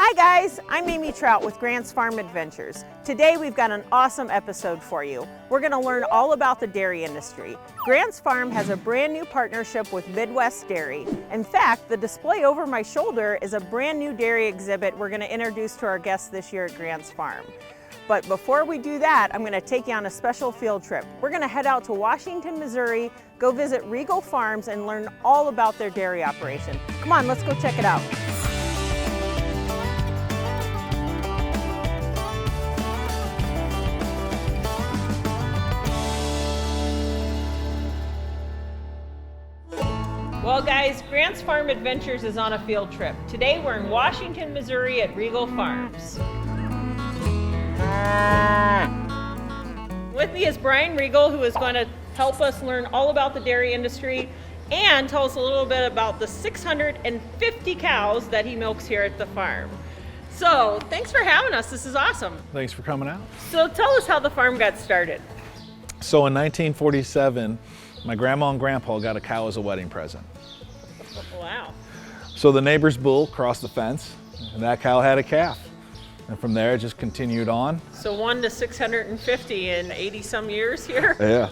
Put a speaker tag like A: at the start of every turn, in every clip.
A: Hi guys, I'm Amy Trout with Grant's Farm Adventures. Today we've got an awesome episode for you. We're going to learn all about the dairy industry. Grant's Farm has a brand new partnership with Midwest Dairy. In fact, the display over my shoulder is a brand new dairy exhibit we're going to introduce to our guests this year at Grant's Farm. But before we do that, I'm going to take you on a special field trip. We're going to head out to Washington, Missouri, go visit Riegel Farms and learn all about their dairy operation. Come on, let's go check it out. Well guys, Grant's Farm Adventures is on a field trip. Today we're in Washington, Missouri at Riegel Farms. With me is Brian Riegel, who is going to help us learn all about the dairy industry and tell us a little bit about the 650 cows that he milks here at the farm. So thanks for having us, this is awesome.
B: Thanks for coming out.
A: So tell us how the farm got started.
B: So in 1947, my grandma and grandpa got a cow as a wedding present.
A: Wow.
B: So the neighbor's bull crossed the fence, and that cow had a calf. And from there, it just continued on.
A: So 1 to 650 in 80 some years here?
B: Yeah.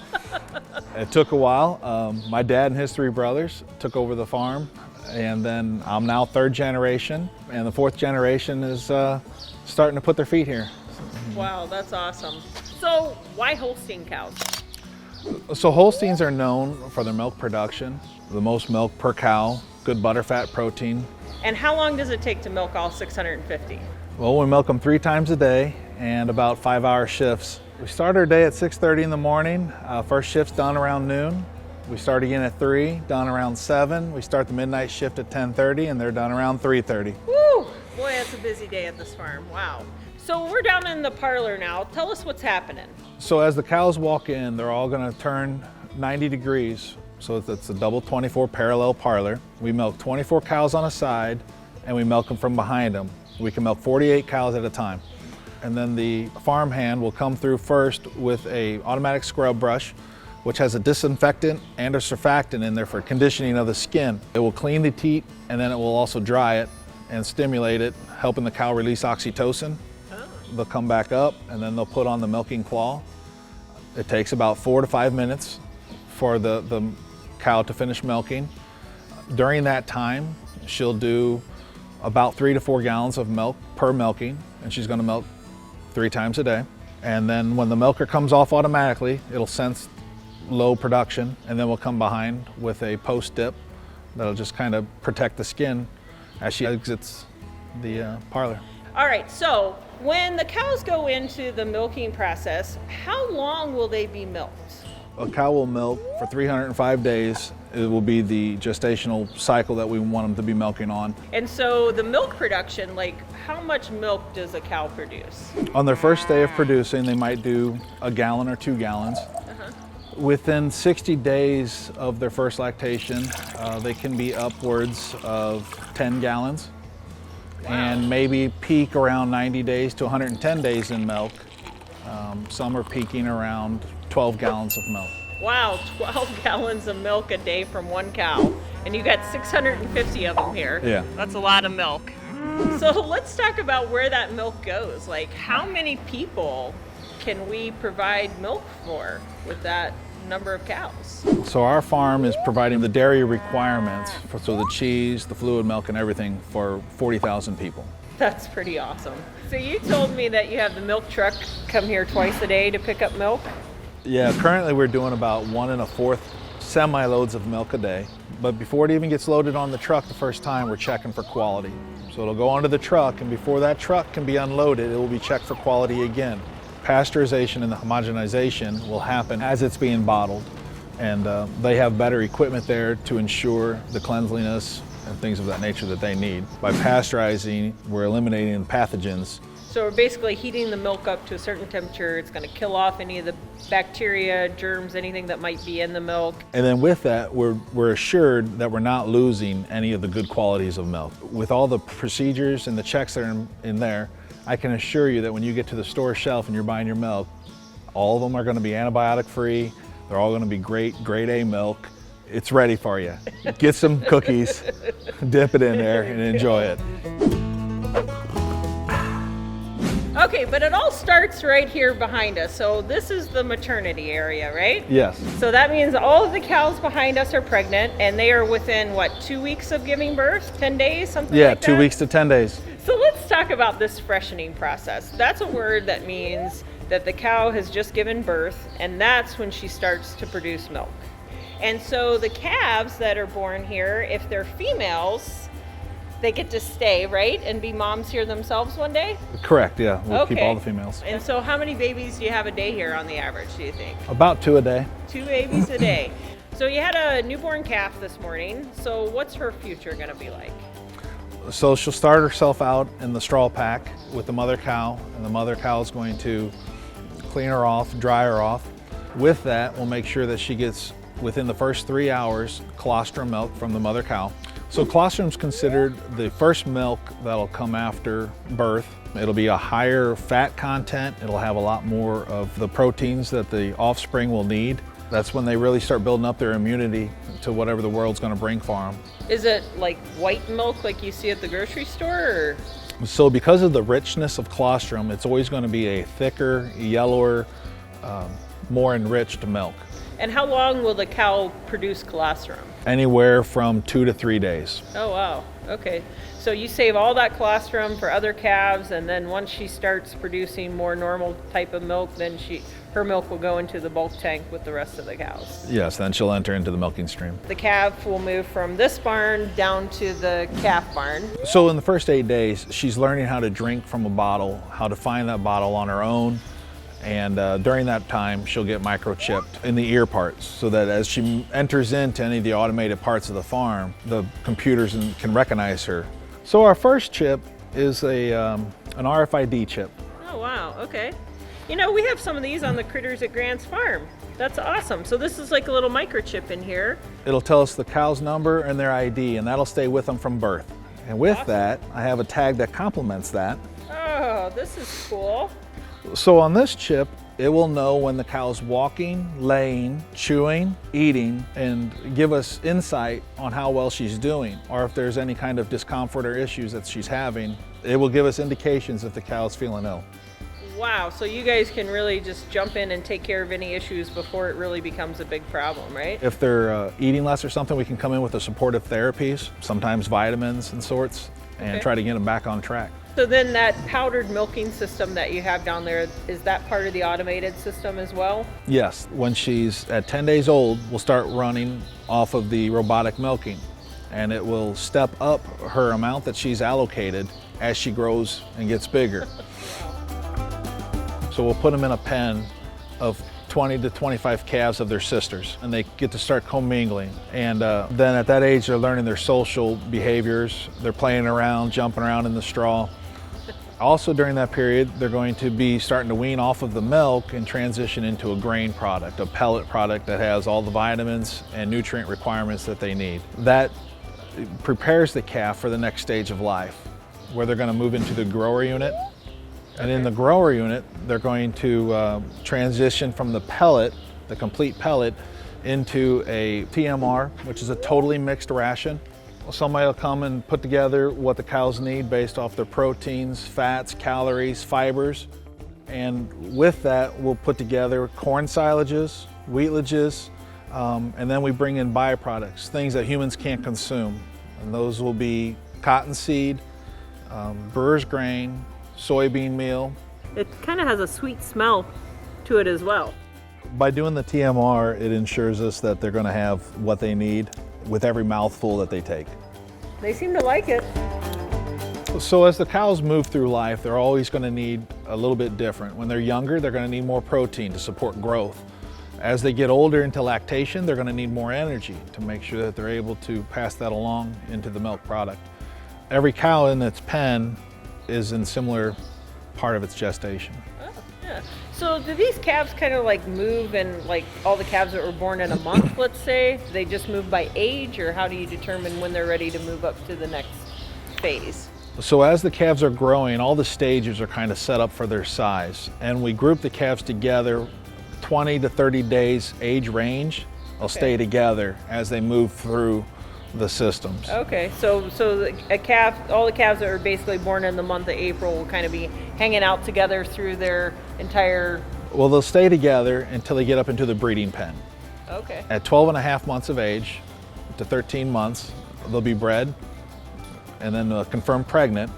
B: It took a while. My dad and his 3 brothers took over the farm, and then I'm now 3rd generation, and the 4th generation is starting to put their feet here.
A: Wow, that's awesome. So why Holstein cows?
B: So Holsteins are known for their milk production, the most milk per cow, good butterfat protein.
A: And how long does it take to milk all 650?
B: Well, we milk them 3 times a day and about 5-hour shifts. We start our day at 6:30 in the morning. First shift's done around noon. We start again at 3, done around 7. We start the midnight shift at 10:30 and they're done around 3:30.
A: Woo! Boy, that's a busy day at this farm. Wow. So we're down in the parlor now. Tell us what's happening.
B: So as the cows walk in, they're all going to turn 90 degrees. So it's a double 24 parallel parlor. We milk 24 cows on a side and we milk them from behind them. We can milk 48 cows at a time. And then the farm hand will come through first with a automatic scrub brush, which has a disinfectant and a surfactant in there for conditioning of the skin. It will clean the teat and then it will also dry it and stimulate it, helping the cow release oxytocin. They'll come back up and then they'll put on the milking claw. It takes about 4 to 5 minutes for the cow to finish milking. During that time, she'll do about 3 to 4 gallons of milk per milking, and she's going to milk 3 times a day. And then when the milker comes off automatically, it'll sense low production, and then we'll come behind with a post dip that'll just kind of protect the skin as she exits the parlor.
A: All right, so when the cows go into the milking process, how long will they be milked?
B: A cow will milk for 305 days. It will be the gestational cycle that we want them to be milking on.
A: And so the milk production, like how much milk does a cow produce?
B: On their first day of producing, they might do a gallon or 2 gallons. Within 60 days of their first lactation, they can be upwards of 10 gallons. Wow. And maybe peak around 90 days to 110 days in milk. Some are peaking around 12 gallons of milk.
A: Wow, 12 gallons of milk a day from one cow. And you got 650 of them here.
B: Yeah.
A: That's a lot of milk. So let's talk about where that milk goes. Like how many people can we provide milk for with that number of cows?
B: So our farm is providing the dairy requirements, so the cheese, the fluid milk and everything for 40,000 people.
A: That's pretty awesome. So you told me that you have the milk truck come here twice a day to pick up milk?
B: Yeah, currently we're doing about 1 1/4 semi-loads of milk a day. But before it even gets loaded on the truck the first time, we're checking for quality. So it'll go onto the truck, and before that truck can be unloaded, it will be checked for quality again. Pasteurization and the homogenization will happen as it's being bottled. And they have better equipment there to ensure the cleanliness and things of that nature that they need. By pasteurizing, we're eliminating pathogens.
A: So we're basically heating the milk up to a certain temperature. It's going to kill off any of the bacteria, germs, anything that might be in the milk.
B: And then with that, we're assured that we're not losing any of the good qualities of milk. With all the procedures and the checks that are in there, I can assure you that when you get to the store shelf and you're buying your milk, all of them are going to be antibiotic free. They're all going to be great, grade A milk. It's ready for you. Get some cookies, dip it in there, and enjoy it.
A: Okay, but it all starts right here behind us. So this is the maternity area, right?
B: Yes.
A: So that means all of the cows behind us are pregnant, and they are within, what, 2 weeks of giving birth? 10 days, something
B: Yeah,
A: like that?
B: 2 weeks to 10 days.
A: So let's talk about this freshening process. That's a word that means that the cow has just given birth, and that's when she starts to produce milk. And so the calves that are born here, if they're females, they get to stay, right, and be moms here themselves one day?
B: Correct, yeah. We'll keep
A: Okay.
B: all the females.
A: And so how many babies do you have a day here on the average, do you think?
B: About 2 a day.
A: 2 babies a day. So you had a newborn calf this morning. So what's her future going to be like?
B: So she'll start herself out in the straw pack with the mother cow, and the mother cow is going to clean her off, dry her off. With that, we'll make sure that she gets, within the first 3 hours, colostrum milk from the mother cow. So colostrum is considered the first milk that'll come after birth. It'll be a higher fat content. It'll have a lot more of the proteins that the offspring will need. That's when they really start building up their immunity to whatever the world's going to bring for them.
A: Is it like white milk like you see at the grocery store? Or?
B: So because of the richness of colostrum, it's always going to be a thicker, yellower, more enriched milk.
A: And how long will the cow produce colostrum?
B: Anywhere from 2 to 3 days.
A: Oh, wow. Okay. So you save all that colostrum for other calves, and then once she starts producing more normal type of milk, then her milk will go into the bulk tank with the rest of the cows.
B: Yes, then she'll enter into the milking stream.
A: The calf will move from this barn down to the calf barn.
B: So in the first 8 days, she's learning how to drink from a bottle, how to find that bottle on her own. And during that time, she'll get microchipped in the ear parts so that as she enters into any of the automated parts of the farm, the computers can recognize her. So our first chip is an RFID chip.
A: Oh, wow. Okay. You know, we have some of these on the critters at Grant's farm. That's awesome. So this is like a little microchip in here.
B: It'll tell us the cow's number and their ID, and that'll stay with them from birth. And with that, I have a tag that complements that.
A: Oh, this is cool.
B: So on this chip, it will know when the cow's walking, laying, chewing, eating, and give us insight on how well she's doing, or if there's any kind of discomfort or issues that she's having. It will give us indications if the cow's feeling ill.
A: Wow, so you guys can really just jump in and take care of any issues before it really becomes a big problem, right?
B: If they're eating less or something, we can come in with the supportive therapies, sometimes vitamins and sorts, and try to get them back on track.
A: So then that powdered milking system that you have down there, is that part of the automated system as well?
B: Yes, when she's at 10 days old, we'll start running off of the robotic milking, and it will step up her amount that she's allocated as she grows and gets bigger. So we'll put them in a pen of 20 to 25 calves of their sisters, and they get to start commingling. And then at that age, they're learning their social behaviors. They're playing around, jumping around in the straw. Also during that period, they're going to be starting to wean off of the milk and transition into a grain product, a pellet product that has all the vitamins and nutrient requirements that they need. That prepares the calf for the next stage of life, where they're going to move into the grower unit. And in the grower unit, they're going to transition from the pellet, the complete pellet, into a TMR, which is a totally mixed ration. Somebody will come and put together what the cows need based off their proteins, fats, calories, fibers. And with that, we'll put together corn silages, wheatlages, and then we bring in byproducts, things that humans can't consume. And those will be cottonseed, brewer's grain, soybean meal.
A: It kind of has a sweet smell to it as well.
B: By doing the TMR, it ensures us that they're going to have what they need with every mouthful that they take.
A: They seem to like it.
B: So as the cows move through life, they're always going to need a little bit different. When they're younger, they're going to need more protein to support growth. As they get older into lactation, they're going to need more energy to make sure that they're able to pass that along into the milk product. Every cow in its pen is in similar part of its gestation.
A: Oh, yeah. So do these calves kind of like move, and like all the calves that were born in a month, let's say, do they just move by age, or how do you determine when they're ready to move up to the next phase?
B: So as the calves are growing, all the stages are kind of set up for their size. And we group the calves together, 20 to 30 days age range. They'll stay together as they move through the systems.
A: Okay, so a calf, all the calves that are basically born in the month of April will kind of be hanging out together through their entire...
B: Well, they'll stay together until they get up into the breeding pen.
A: Okay.
B: At 12 and a half months of age to 13 months, they'll be bred and then confirmed pregnant.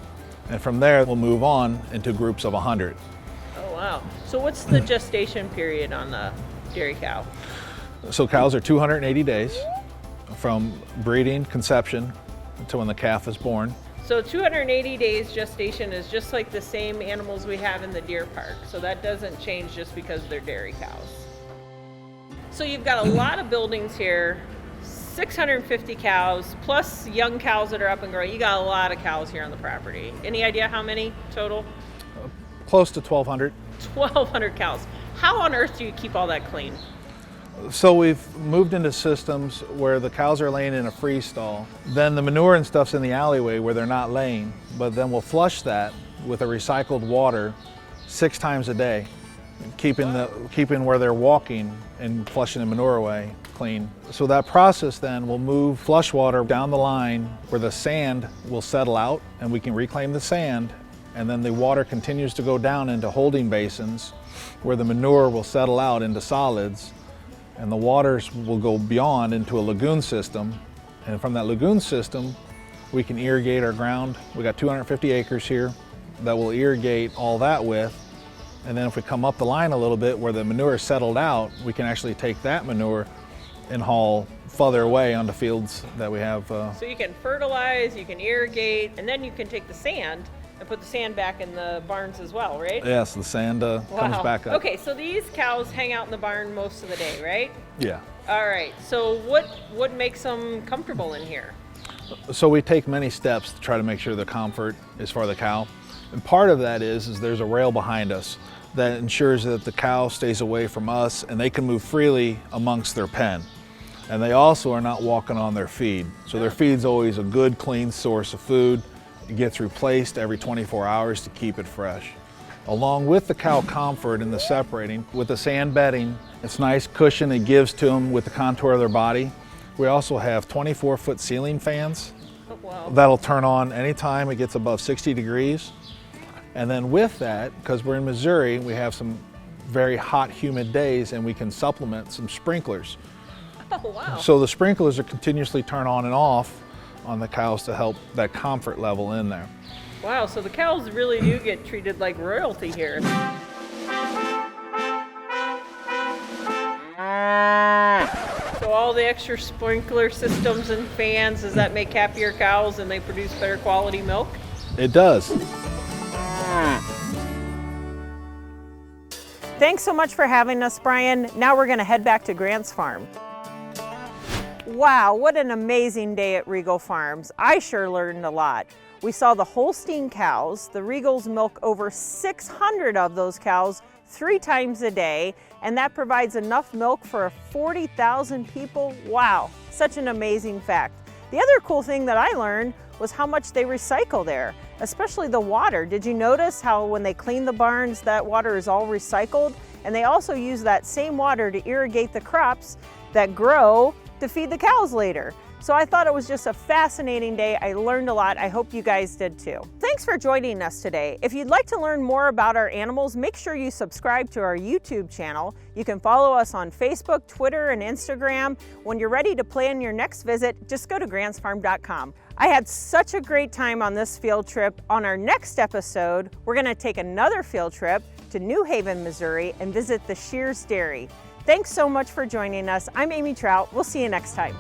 B: And from there, we'll move on into groups of 100.
A: Oh, wow. So what's the gestation period on the dairy cow?
B: So cows are 280 days from breeding, conception, to when the calf is born.
A: So 280 days gestation is just like the same animals we have in the deer park. So that doesn't change just because they're dairy cows. So you've got a lot of buildings here, 650 cows, plus young cows that are up and growing. You got a lot of cows here on the property. Any idea how many total?
B: Close to 1,200.
A: 1,200 cows. How on earth do you keep all that clean?
B: So we've moved into systems where the cows are laying in a free stall. Then the manure and stuff's in the alleyway where they're not laying, but then we'll flush that with a recycled water 6 times a day, keeping where they're walking and flushing the manure away clean. So that process then will move flush water down the line where the sand will settle out and we can reclaim the sand, and then the water continues to go down into holding basins where the manure will settle out into solids, and the waters will go beyond into a lagoon system. And from that lagoon system, we can irrigate our ground. We got 250 acres here that we'll irrigate all that with. And then if we come up the line a little bit where the manure is settled out, we can actually take that manure and haul further away onto fields that we have.
A: So you can fertilize, you can irrigate, and then you can take the sand and put the sand back in the barns as well, right?
B: Yes, the sand comes back up.
A: Okay, so these cows hang out in the barn most of the day, right?
B: Yeah.
A: All right, so what makes them comfortable in here?
B: So we take many steps to try to make sure the comfort is for the cow. And part of that is there's a rail behind us that ensures that the cow stays away from us and they can move freely amongst their pen. And they also are not walking on their feed. So their feed's always a good, clean source of food. It gets replaced every 24 hours to keep it fresh. Along with the cow comfort and the separating, with the sand bedding, it's nice cushion it gives to them with the contour of their body. We also have 24-foot ceiling fans.
A: Oh, wow.
B: That'll turn on anytime it gets above 60 degrees. And then with that, because we're in Missouri, we have some very hot, humid days, and we can supplement some sprinklers.
A: Oh, wow.
B: So the sprinklers are continuously turned on and off on the cows to help that comfort level in there.
A: Wow, so the cows really do get treated like royalty here. So all the extra sprinkler systems and fans, does that make happier cows and they produce better quality milk?
B: It does.
A: Thanks so much for having us, Brian. Now we're going to head back to Grant's farm. Wow, what an amazing day at Riegel Farms. I sure learned a lot. We saw the Holstein cows. The Regals milk over 600 of those cows 3 times a day, and that provides enough milk for 40,000 people. Wow, such an amazing fact. The other cool thing that I learned was how much they recycle there, especially the water. Did you notice how when they clean the barns, that water is all recycled? And they also use that same water to irrigate the crops that grow to feed the cows later. So I thought it was just a fascinating day. I learned a lot. I hope you guys did too. Thanks for joining us today. If you'd like to learn more about our animals, make sure you subscribe to our YouTube channel. You can follow us on Facebook, Twitter, and Instagram. When you're ready to plan your next visit, just go to grantsfarm.com. I had such a great time on this field trip. On our next episode, we're gonna take another field trip to New Haven, Missouri, and visit the Shears Dairy. Thanks so much for joining us. I'm Amy Trout. We'll see you next time.